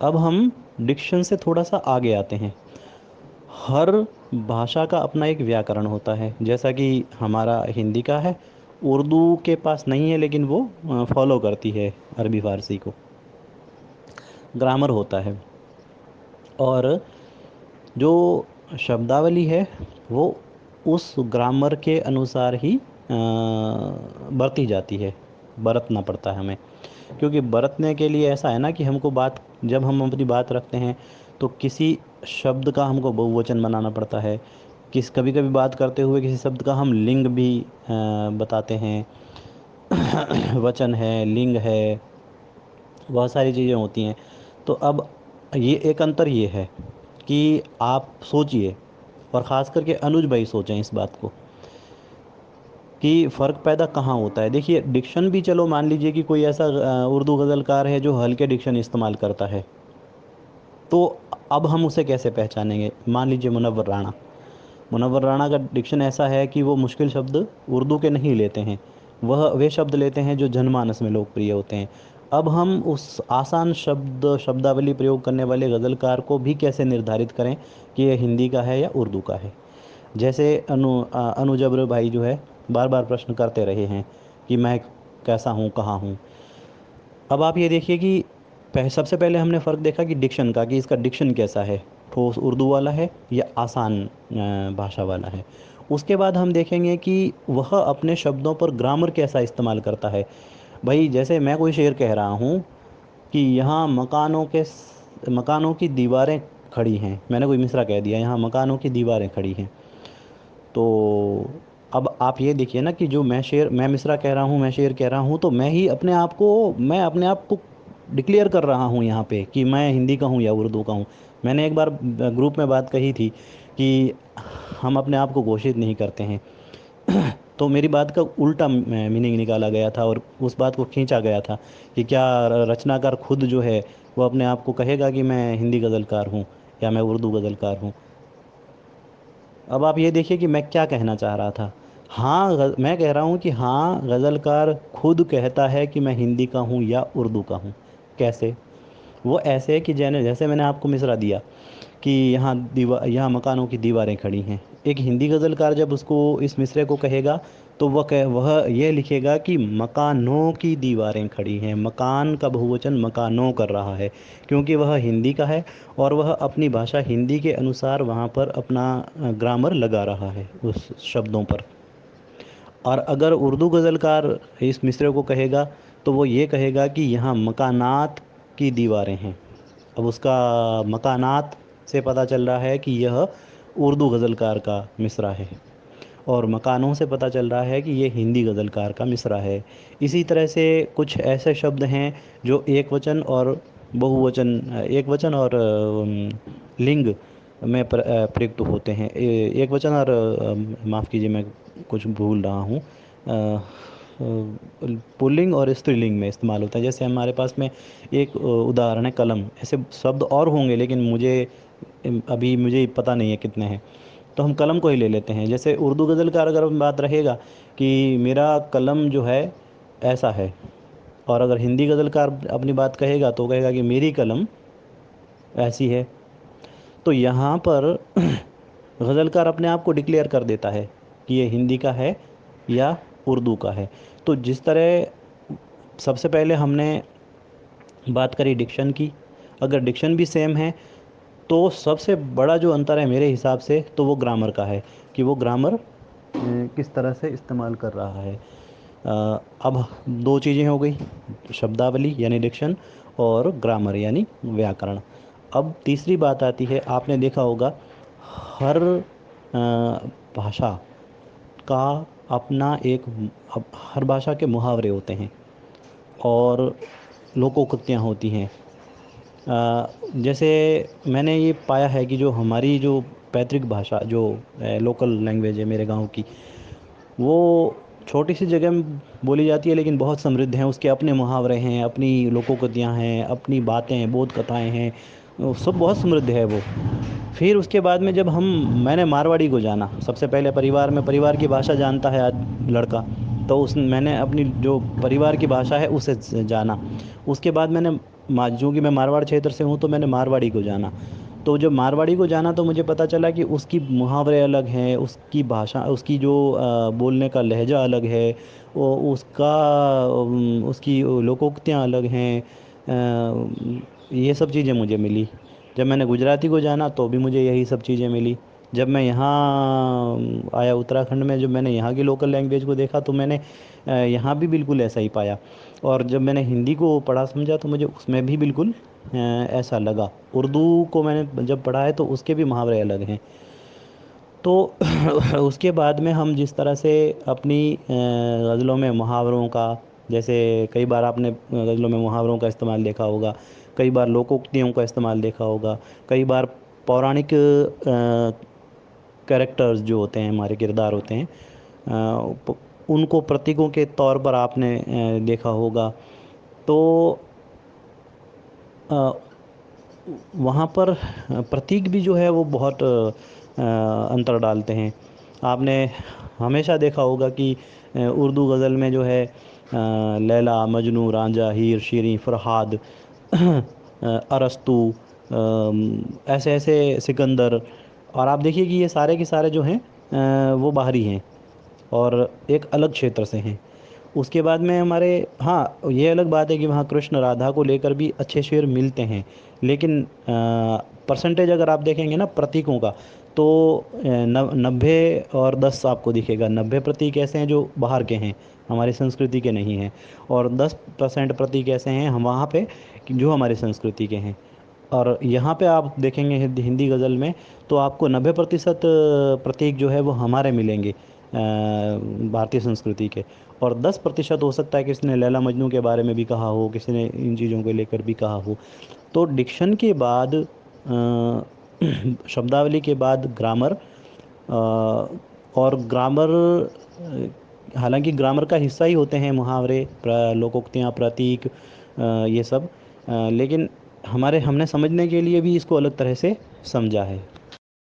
अब हम डिक्शन से थोड़ा सा आगे आते हैं। हर भाषा का अपना एक व्याकरण होता है, जैसा कि हमारा हिंदी का है, उर्दू के पास नहीं है, लेकिन वो फॉलो करती है अरबी फारसी को। ग्रामर होता है, और जो शब्दावली है वो उस ग्रामर के अनुसार ही बरती जाती है, बरतना पड़ता है हमें। क्योंकि बरतने के लिए ऐसा है ना कि हमको बात, जब हम अपनी बात रखते हैं तो किसी शब्द का हमको बहुवचन बनाना पड़ता है। कभी कभी बात करते हुए किसी शब्द का हम लिंग भी बताते हैं। वचन है, लिंग है, बहुत सारी चीज़ें होती हैं। तो अब ये एक अंतर ये है कि आप सोचिए, और ख़ास करके अनुज भाई सोचें इस बात को, कि फ़र्क पैदा कहाँ होता है। देखिए, डिक्शन भी, चलो मान लीजिए कि कोई ऐसा उर्दू गज़लकार है जो हल्के डिक्शन इस्तेमाल करता है, तो अब हम उसे कैसे पहचानेंगे। मान लीजिए मुनव्वर राणा, मुनव्वर राणा का डिक्शन ऐसा है कि वो मुश्किल शब्द उर्दू के नहीं लेते हैं, वह वे शब्द लेते हैं जो जनमानस में लोकप्रिय होते हैं। अब हम उस आसान शब्दावली प्रयोग करने वाले गज़लकार को भी कैसे निर्धारित करें कि यह हिंदी का है या उर्दू का है। जैसे अनु जब्र भाई जो है, बार बार प्रश्न करते रहे हैं कि मैं कैसा हूँ, कहाँ हूँ। अब आप ये देखिए कि सबसे पहले हमने फ़र्क देखा कि डिक्शन का, कि इसका डिक्शन कैसा है, ठोस उर्दू वाला है या आसान भाषा वाला है। उसके बाद हम देखेंगे कि वह अपने शब्दों पर ग्रामर कैसा इस्तेमाल करता है। भाई, जैसे मैं कोई शेर कह रहा हूँ कि यहाँ मकानों की दीवारें खड़ी हैं, मैंने कोई मिसरा कह दिया, यहाँ मकानों की दीवारें खड़ी हैं। तो अब आप ये देखिए ना कि जो मैं मिसरा कह रहा हूँ, मैं शेर कह रहा हूँ, तो मैं अपने आप को डिक्लेयर कर रहा हूँ यहाँ पे कि मैं हिंदी का हूँ या उर्दू का हूँ। मैंने एक बार ग्रुप में बात कही थी कि हम अपने आप को घोषित नहीं करते हैं। तो मेरी बात का उल्टा मीनिंग निकाला गया था, और उस बात को खींचा गया था कि क्या रचनाकार खुद जो है वो अपने आप को कहेगा कि मैं हिंदी गज़लकार हूँ या मैं उर्दू गज़लकार हूँ। अब आप ये देखिए कि मैं क्या कहना चाह रहा था। हाँ, मैं कह रहा हूँ कि हाँ, गज़लकार खुद कहता है कि मैं हिंदी का हूँ या उर्दू का हूँ। कैसे? वो ऐसे है कि जैसे जैसे मैंने आपको मिसरा दिया कि यहाँ मकानों की दीवारें खड़ी हैं। एक हिंदी गज़लकार जब उसको इस मिसरे को कहेगा, तो वह ये लिखेगा कि मकानों की दीवारें खड़ी हैं। मकान का बहुवचन मकानों कर रहा है, क्योंकि वह हिंदी का है, और वह अपनी भाषा हिंदी के अनुसार वहाँ पर अपना ग्रामर लगा रहा है उस शब्दों पर। और अगर उर्दू गज़लकार इस मिसरे को कहेगा, तो वो ये कहेगा कि यहाँ मकानात की दीवारें हैं। अब उसका मकानात से पता चल रहा है कि यह उर्दू गज़लकार का मिसरा है, और मकानों से पता चल रहा है कि ये हिंदी गज़लकार का मिसरा है। इसी तरह से कुछ ऐसे शब्द हैं जो एक वचन और लिंग में प्रयुक्त होते हैं। एक वचन और माफ़ कीजिए, मैं कुछ भूल रहा हूँ, पुल्लिंग और स्त्रीलिंग में इस्तेमाल होता है। जैसे हमारे पास में एक उदाहरण है कलम। ऐसे शब्द और होंगे, लेकिन मुझे पता नहीं है कितने हैं, तो हम कलम को ही ले लेते हैं। जैसे उर्दू गज़ल का अगर बात रहेगा कि मेरा कलम जो है ऐसा है, और अगर हिंदी गज़लकार अपनी बात कहेगा तो कहेगा कि मेरी कलम ऐसी है। तो यहाँ पर गज़लकार अपने आप को डिक्लेयर कर देता है कि ये हिंदी का है या उर्दू का है। तो जिस तरह सबसे पहले हमने बात करी डिक्शन की, अगर डिक्शन भी सेम है, तो सबसे बड़ा जो अंतर है मेरे हिसाब से, तो वो ग्रामर का है, कि वो ग्रामर किस तरह से इस्तेमाल कर रहा है। अब दो चीज़ें हो गई, शब्दावली यानी डिक्शन, और ग्रामर यानी व्याकरण। अब तीसरी बात आती है, आपने देखा होगा हर भाषा का अपना हर भाषा के मुहावरे होते हैं और लोकोक्तियाँ होती हैं। जैसे मैंने ये पाया है कि जो हमारी जो पैतृक भाषा, जो लोकल लैंग्वेज है मेरे गांव की, वो छोटी सी जगह में बोली जाती है, लेकिन बहुत समृद्ध है। उसके अपने मुहावरे हैं, अपनी लोकोक्तियाँ हैं, अपनी बातें हैं, बोध कथाएँ हैं, वो सब बहुत समृद्ध है वो। फिर उसके बाद में जब मैंने मारवाड़ी को जाना, सबसे पहले परिवार की भाषा जानता है आज लड़का, तो उस मैंने अपनी जो परिवार की भाषा है उसे जाना। उसके बाद मैंने चूँकि मैं मारवाड़ क्षेत्र से हूँ तो मैंने मारवाड़ी को जाना। तो जब मारवाड़ी को जाना तो मुझे पता चला कि उसकी मुहावरे अलग हैं, उसकी भाषा, उसकी जो बोलने का लहजा अलग है, वो उसका उसकी लोकोक्तियाँ अलग हैं। ये सब चीज़ें मुझे मिली। जब मैंने गुजराती को जाना तो भी मुझे यही सब चीज़ें मिली। जब मैं यहाँ आया उत्तराखंड में, जब मैंने यहाँ की लोकल लैंग्वेज को देखा तो मैंने यहाँ भी बिल्कुल ऐसा ही पाया। और जब मैंने हिंदी को पढ़ा समझा तो मुझे उसमें भी बिल्कुल ऐसा लगा। उर्दू को मैंने जब पढ़ा है तो उसके भी मुहावरे अलग हैं। तो उसके बाद में हम जिस तरह से अपनी गज़लों में मुहावरों का, जैसे कई बार आपने गज़लों में मुहावरों का इस्तेमाल देखा होगा, कई बार लोकोक्तियों का इस्तेमाल देखा होगा, कई बार पौराणिक कैरेक्टर्स जो होते हैं, हमारे किरदार होते हैं, उनको प्रतीकों के तौर पर आपने देखा होगा। तो अ, वहाँ पर प्रतीक भी जो है वो बहुत अंतर डालते हैं। आपने हमेशा देखा होगा कि उर्दू गज़ल में जो है लैला मजनू रांझा हीर शीरी फरहाद अरस्तू, ऐसे ऐसे सिकंदर। और आप देखिए कि ये सारे के सारे जो हैं वो बाहरी हैं और एक अलग क्षेत्र से हैं। उसके बाद में हमारे, हाँ ये अलग बात है कि वहाँ कृष्ण राधा को लेकर भी अच्छे शेर मिलते हैं, लेकिन परसेंटेज अगर आप देखेंगे ना प्रतीकों का, तो 90 और 10 आपको दिखेगा। 90 प्रतीक ऐसे हैं जो बाहर के हैं, हमारी संस्कृति के नहीं हैं, और 10% प्रतीक ऐसे हैं हम वहाँ पे कि जो हमारी संस्कृति के हैं। और यहाँ पे आप देखेंगे हिंदी गज़ल में तो आपको 90% प्रतीक जो है वो हमारे मिलेंगे, भारतीय संस्कृति के। और 10% हो सकता है कि किसी ने लैला मजनू के बारे में भी कहा हो, किसी ने इन चीज़ों को लेकर भी कहा हो। तो डिक्शन के बाद शब्दावली के बाद ग्रामर, और ग्रामर, हालांकि ग्रामर का हिस्सा ही होते हैं मुहावरे, लोकोक्तियाँ, प्रतीक, ये सब, लेकिन हमने समझने के लिए भी इसको अलग तरह से समझा है।